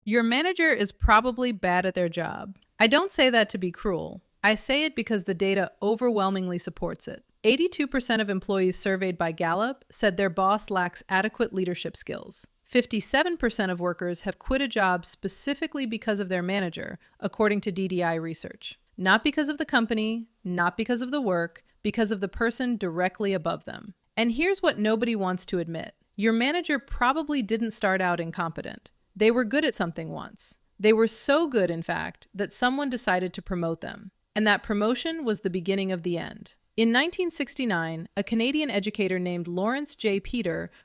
Your manager is probably bad at their job. I don't say that to be cruel. I say it because the data overwhelmingly supports it. 82% of employees surveyed by Gallup said their boss lacks adequate leadership skills. 57% of workers have quit a job specifically because of their manager, according to DDI research. Not because of the company, not because of the work, because of the person directly above them. And here's what nobody wants to admit. Your manager probably didn't start out incompetent. They were good at something once. They were so good, in fact, that someone decided to promote them. And that promotion was the beginning of the end. In 1969, a Canadian educator named Laurence J.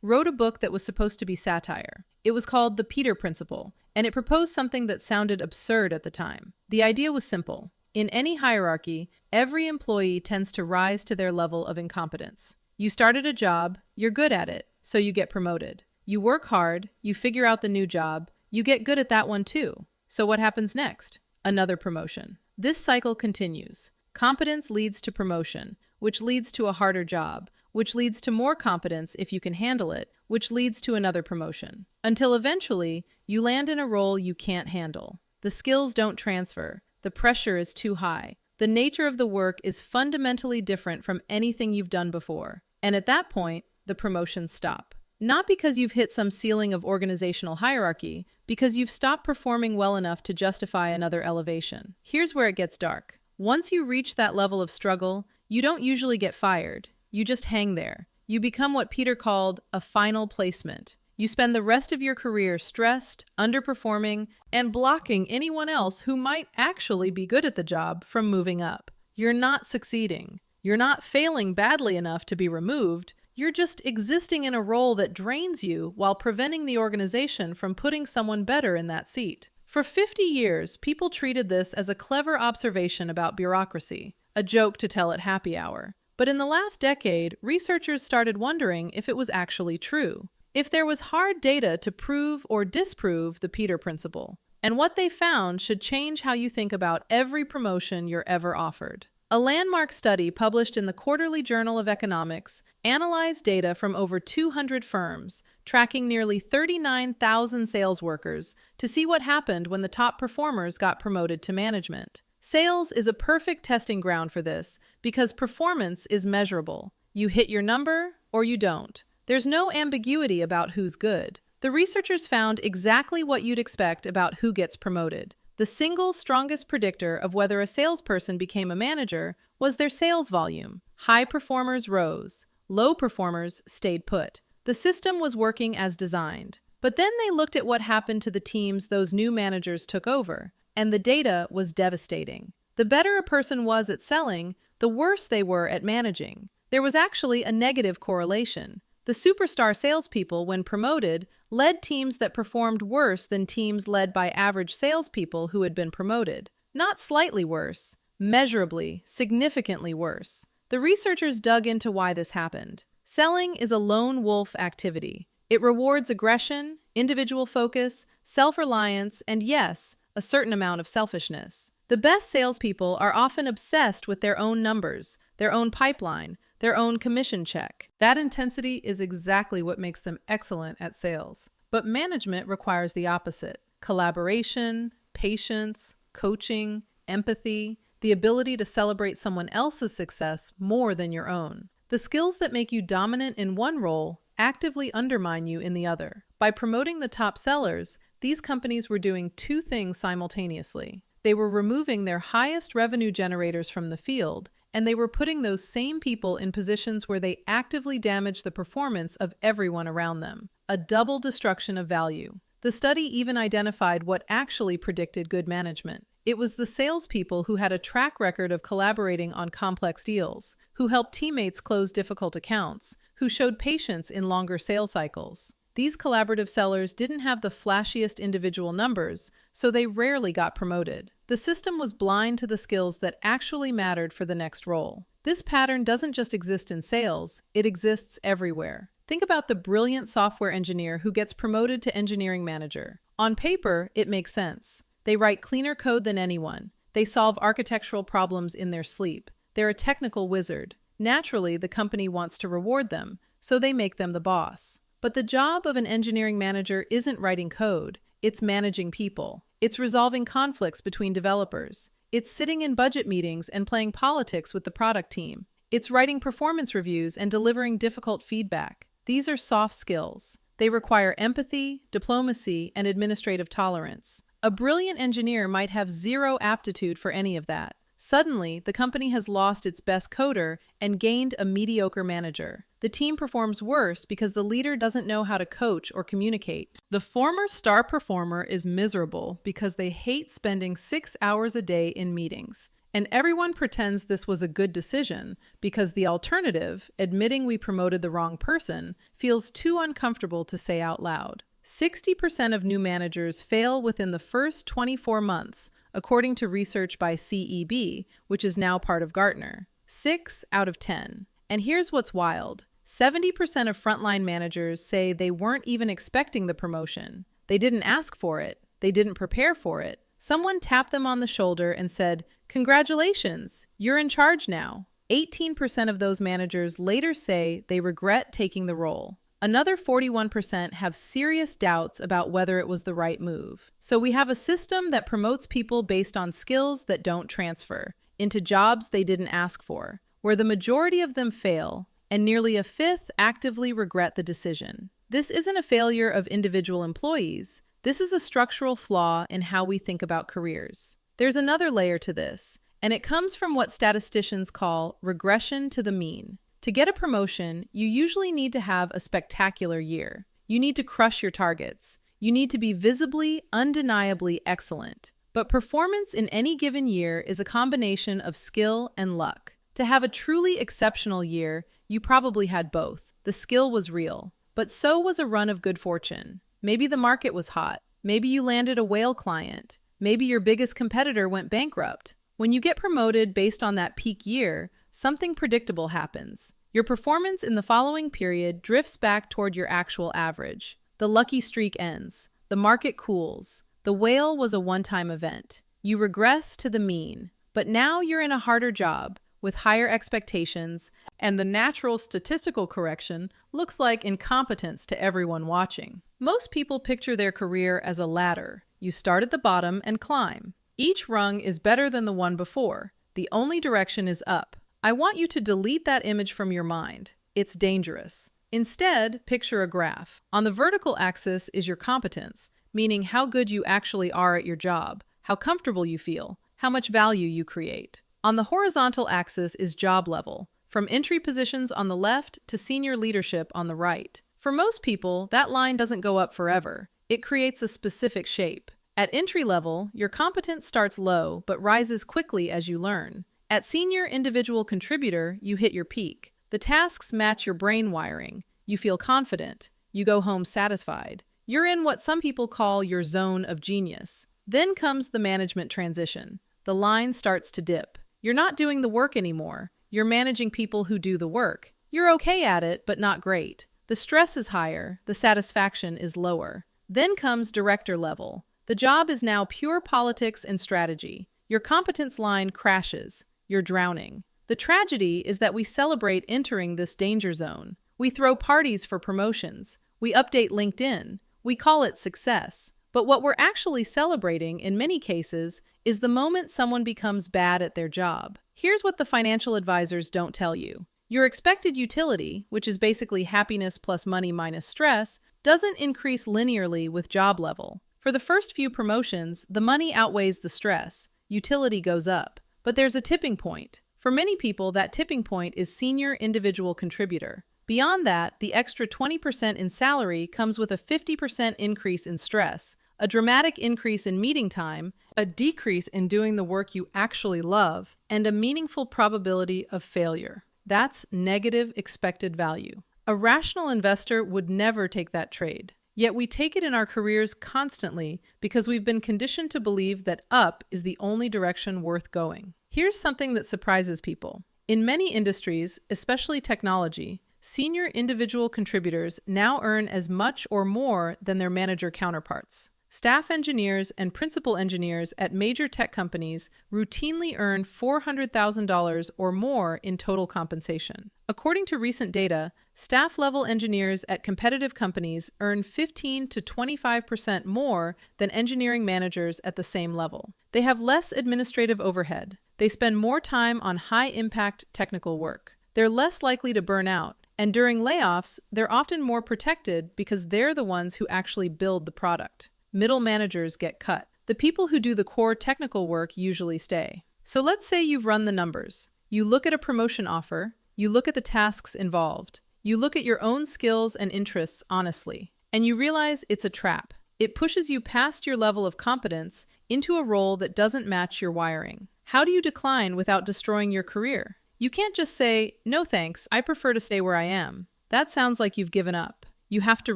wrote a book that was supposed to be satire. It was called The Peter Principle, and it proposed something that sounded absurd at the time. The idea was simple. In any hierarchy, every employee tends to rise to their level of incompetence. You started a job, you're good at it, so you get promoted. You work hard, you figure out the new job, you get good at that one too. So what happens next? Another promotion. This cycle continues. Competence leads to promotion, which leads to a harder job, which leads to more competence if you can handle it, which leads to another promotion. Until eventually, you land in a role you can't handle. The skills don't transfer. The pressure is too high. The nature of the work is fundamentally different from anything you've done before. And at that point, the promotions stop. Not because you've hit some ceiling of organizational hierarchy, because you've stopped performing well enough to justify another elevation. Here's where it gets dark. Once you reach that level of struggle, you don't usually get fired. You just hang there. You become what Peter called a final placement. You spend the rest of your career stressed, underperforming, and blocking anyone else who might actually be good at the job from moving up. You're not succeeding. You're not failing badly enough to be removed. You're just existing in a role that drains you while preventing the organization from putting someone better in that seat. For 50 years, people treated this as a clever observation about bureaucracy, a joke to tell at happy hour. But in the last decade, researchers started wondering if it was actually true, if there was hard data to prove or disprove the Peter Principle. And what they found should change how you think about every promotion you're ever offered. A landmark study published in the Quarterly Journal of Economics analyzed data from over 200 firms, tracking nearly 39,000 sales workers, to see what happened when the top performers got promoted to management. Sales is a perfect testing ground for this because performance is measurable. You hit your number or you don't. There's no ambiguity about who's good. The researchers found exactly what you'd expect about who gets promoted. The single strongest predictor of whether a salesperson became a manager was their sales volume. High performers rose. Low performers stayed put. The system was working as designed. But then they looked at what happened to the teams those new managers took over, and the data was devastating. The better a person was at selling, the worse they were at managing. There was actually a negative correlation. The superstar salespeople, when promoted, led teams that performed worse than teams led by average salespeople who had been promoted. Not slightly worse, measurably, significantly worse. The researchers dug into why this happened. Selling is a lone wolf activity. It rewards aggression, individual focus, self-reliance, and yes, a certain amount of selfishness. The best salespeople are often obsessed with their own numbers, their own pipeline, their own commission check. That intensity is exactly what makes them excellent at sales. But management requires the opposite: collaboration, patience, coaching, empathy, the ability to celebrate someone else's success more than your own. The skills that make you dominant in one role actively undermine you in the other. By promoting the top sellers, these companies were doing two things simultaneously. They were removing their highest revenue generators from the field, and they were putting those same people in positions where they actively damaged the performance of everyone around them. A double destruction of value. The study even identified what actually predicted good management. It was the salespeople who had a track record of collaborating on complex deals, who helped teammates close difficult accounts, who showed patience in longer sales cycles. These collaborative sellers didn't have the flashiest individual numbers, so they rarely got promoted. The system was blind to the skills that actually mattered for the next role. This pattern doesn't just exist in sales, it exists everywhere. Think about the brilliant software engineer who gets promoted to engineering manager. On paper, it makes sense. They write cleaner code than anyone. They solve architectural problems in their sleep. They're a technical wizard. Naturally, the company wants to reward them, so they make them the boss. But the job of an engineering manager isn't writing code, It's managing people. It's resolving conflicts between developers. It's sitting in budget meetings and playing politics with the product team. It's writing performance reviews and delivering difficult feedback. These are soft skills. They require empathy, diplomacy, and administrative tolerance. A brilliant engineer might have zero aptitude for any of that. Suddenly, the company has lost its best coder and gained a mediocre manager. The team performs worse because the leader doesn't know how to coach or communicate. The former star performer is miserable because they hate spending 6 hours a day in meetings. And everyone pretends this was a good decision because the alternative, admitting we promoted the wrong person, feels too uncomfortable to say out loud. 60% of new managers fail within the first 24 months, according to research by CEB, which is now part of Gartner. 6 out of 10. And here's what's wild. 70% of frontline managers say they weren't even expecting the promotion. They didn't ask for it. They didn't prepare for it. Someone tapped them on the shoulder and said, "Congratulations, you're in charge now." 18% of those managers later say they regret taking the role. Another 41% have serious doubts about whether it was the right move. So we have a system that promotes people based on skills that don't transfer into jobs they didn't ask for, where the majority of them fail, and nearly a fifth actively regret the decision. This isn't a failure of individual employees. This is a structural flaw in how we think about careers. There's another layer to this, and it comes from what statisticians call regression to the mean. To get a promotion, you usually need to have a spectacular year. You need to crush your targets. You need to be visibly, undeniably excellent. But performance in any given year is a combination of skill and luck. To have a truly exceptional year, you probably had both. The skill was real, but so was a run of good fortune. Maybe the market was hot. Maybe you landed a whale client. Maybe your biggest competitor went bankrupt. When you get promoted based on that peak year, something predictable happens. Your performance in the following period drifts back toward your actual average. The lucky streak ends. The market cools. The whale was a one-time event. You regress to the mean. But now you're in a harder job, with higher expectations, and the natural statistical correction looks like incompetence to everyone watching. Most people picture their career as a ladder. You start at the bottom and climb. Each rung is better than the one before. The only direction is up. I want you to delete that image from your mind. It's dangerous. Instead, picture a graph. On the vertical axis is your competence, meaning how good you actually are at your job, how comfortable you feel, how much value you create. On the horizontal axis is job level, from entry positions on the left to senior leadership on the right. For most people, that line doesn't go up forever. It creates a specific shape. At entry level, your competence starts low but rises quickly as you learn. At senior individual contributor, you hit your peak. The tasks match your brain wiring. You feel confident. You go home satisfied. You're in what some people call your zone of genius. Then comes the management transition. The line starts to dip. You're not doing the work anymore. You're managing people who do the work. You're okay at it, but not great. The stress is higher. The satisfaction is lower. Then comes director level. The job is now pure politics and strategy. Your competence line crashes. You're drowning. The tragedy is that we celebrate entering this danger zone. We throw parties for promotions. We update LinkedIn. We call it success. But what we're actually celebrating, in many cases, is the moment someone becomes bad at their job. Here's what the financial advisors don't tell you. Your expected utility, which is basically happiness plus money minus stress, doesn't increase linearly with job level. For the first few promotions, the money outweighs the stress. Utility goes up. But there's a tipping point. For many people, that tipping point is senior individual contributor. Beyond that, the extra 20% in salary comes with a 50% increase in stress, a dramatic increase in meeting time, a decrease in doing the work you actually love, and a meaningful probability of failure. That's negative expected value. A rational investor would never take that trade. Yet we take it in our careers constantly because we've been conditioned to believe that up is the only direction worth going. Here's something that surprises people. In many industries, especially technology, senior individual contributors now earn as much or more than their manager counterparts. Staff engineers and principal engineers at major tech companies routinely earn $400,000 or more in total compensation. According to recent data, staff-level engineers at competitive companies earn 15 to 25% more than engineering managers at the same level. They have less administrative overhead. They spend more time on high-impact technical work. They're less likely to burn out. And during layoffs, they're often more protected because they're the ones who actually build the product. Middle managers get cut. The people who do the core technical work usually stay. So let's say you've run the numbers. You look at a promotion offer, you look at the tasks involved, you look at your own skills and interests honestly, and you realize it's a trap. It pushes you past your level of competence into a role that doesn't match your wiring. How do you decline without destroying your career? You can't just say, "No thanks, I prefer to stay where I am." That sounds like you've given up. You have to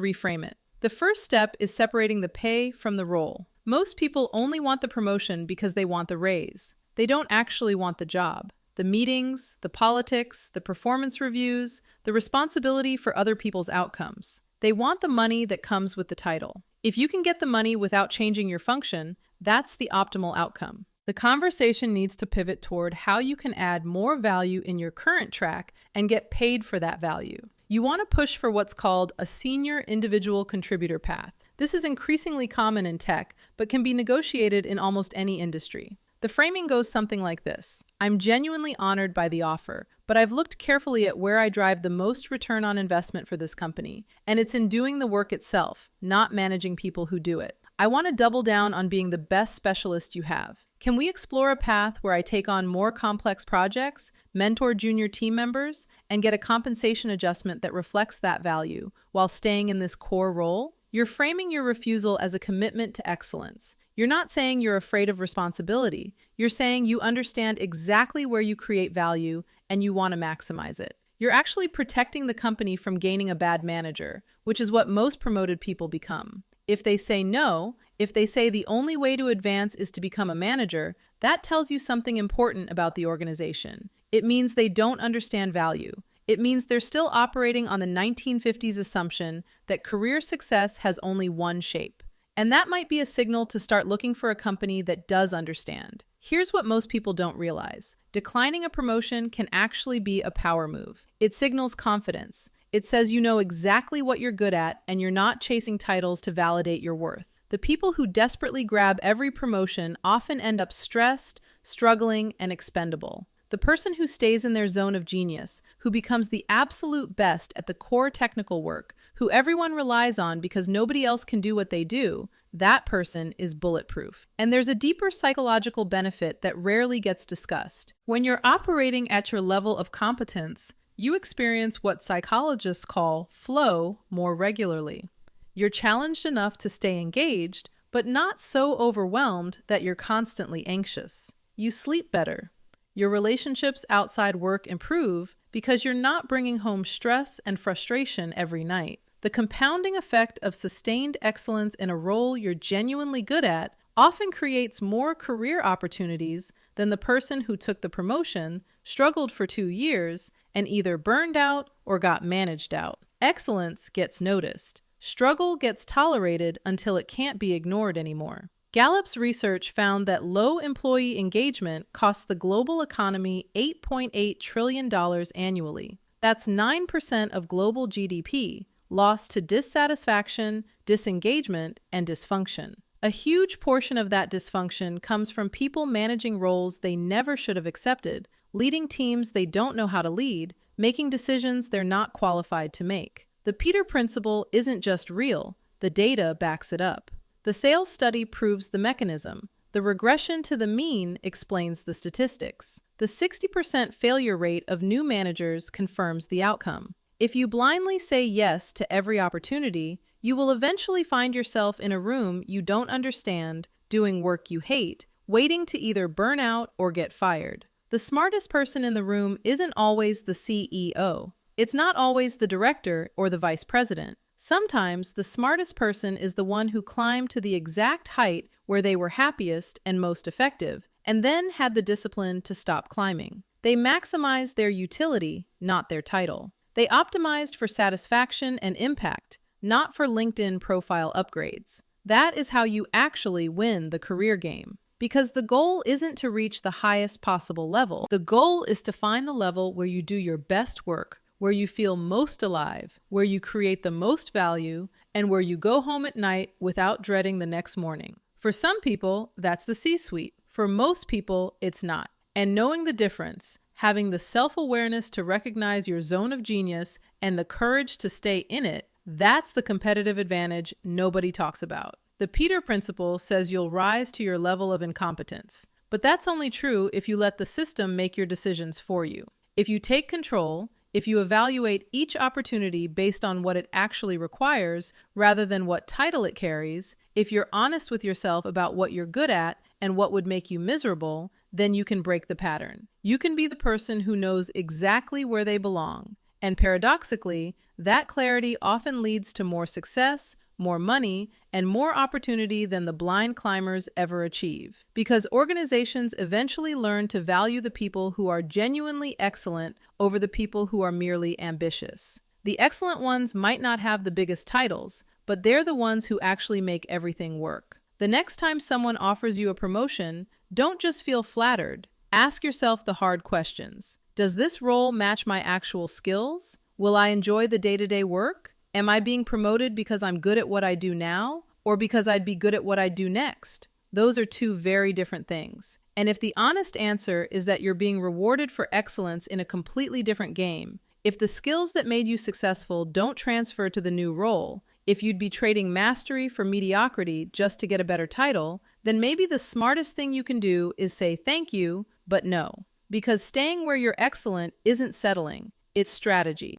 reframe it. The first step is separating the pay from the role. Most people only want the promotion because they want the raise. They don't actually want the job. The meetings, the politics, the performance reviews, the responsibility for other people's outcomes. They want the money that comes with the title. If you can get the money without changing your function, that's the optimal outcome. The conversation needs to pivot toward how you can add more value in your current track and get paid for that value. You want to push for what's called a senior individual contributor path. This is increasingly common in tech, but can be negotiated in almost any industry. The framing goes something like this. I'm genuinely honored by the offer, but I've looked carefully at where I drive the most return on investment for this company, and it's in doing the work itself, not managing people who do it. I want to double down on being the best specialist you have. Can we explore a path where I take on more complex projects, mentor junior team members, and get a compensation adjustment that reflects that value while staying in this core role? You're framing your refusal as a commitment to excellence. You're not saying you're afraid of responsibility. You're saying you understand exactly where you create value and you want to maximize it. You're actually protecting the company from gaining a bad manager, which is what most promoted people become. If they say no, if they say the only way to advance is to become a manager, that tells you something important about the organization. It means they don't understand value. It means they're still operating on the 1950s assumption that career success has only one shape. And that might be a signal to start looking for a company that does understand. Here's what most people don't realize. Declining a promotion can actually be a power move. It signals confidence. It says you know exactly what you're good at and you're not chasing titles to validate your worth. The people who desperately grab every promotion often end up stressed, struggling, and expendable. The person who stays in their zone of genius, who becomes the absolute best at the core technical work, who everyone relies on because nobody else can do what they do, that person is bulletproof. And there's a deeper psychological benefit that rarely gets discussed. When you're operating at your level of competence, you experience what psychologists call flow more regularly. You're challenged enough to stay engaged, but not so overwhelmed that you're constantly anxious. You sleep better. Your relationships outside work improve because you're not bringing home stress and frustration every night. The compounding effect of sustained excellence in a role you're genuinely good at often creates more career opportunities than the person who took the promotion, struggled for 2 years, and either burned out or got managed out. Excellence gets noticed. Struggle gets tolerated until it can't be ignored anymore. Gallup's research found that low employee engagement costs the global economy $8.8 trillion annually. That's 9% of global GDP, lost to dissatisfaction, disengagement, and dysfunction. A huge portion of that dysfunction comes from people managing roles they never should have accepted, leading teams they don't know how to lead, making decisions they're not qualified to make. The Peter Principle isn't just real, the data backs it up. The sales study proves the mechanism. The regression to the mean explains the statistics. The 60% failure rate of new managers confirms the outcome. If you blindly say yes to every opportunity, you will eventually find yourself in a room you don't understand, doing work you hate, waiting to either burn out or get fired. The smartest person in the room isn't always the CEO. It's not always the director or the vice president. Sometimes the smartest person is the one who climbed to the exact height where they were happiest and most effective, and then had the discipline to stop climbing. They maximized their utility, not their title. They optimized for satisfaction and impact, not for LinkedIn profile upgrades. That is how you actually win the career game. Because the goal isn't to reach the highest possible level. The goal is to find the level where you do your best work, where you feel most alive, where you create the most value, and where you go home at night without dreading the next morning. For some people, that's the C-suite. For most people, it's not. And knowing the difference, having the self-awareness to recognize your zone of genius and the courage to stay in it, that's the competitive advantage nobody talks about. The Peter Principle says you'll rise to your level of incompetence. But that's only true if you let the system make your decisions for you. If you take control, if you evaluate each opportunity based on what it actually requires rather than what title it carries, if you're honest with yourself about what you're good at and what would make you miserable, then you can break the pattern. You can be the person who knows exactly where they belong. And paradoxically, that clarity often leads to more success, more money, and more opportunity than the blind climbers ever achieve. Because organizations eventually learn to value the people who are genuinely excellent over the people who are merely ambitious. The excellent ones might not have the biggest titles, but they're the ones who actually make everything work. The next time someone offers you a promotion, don't just feel flattered. Ask yourself the hard questions. Does this role match my actual skills? Will I enjoy the day-to-day work? Am I being promoted because I'm good at what I do now, or because I'd be good at what I do next? Those are two very different things. And if the honest answer is that you're being rewarded for excellence in a completely different game, if the skills that made you successful don't transfer to the new role, if you'd be trading mastery for mediocrity just to get a better title, then maybe the smartest thing you can do is say thank you, but no. Because staying where you're excellent isn't settling, it's strategy.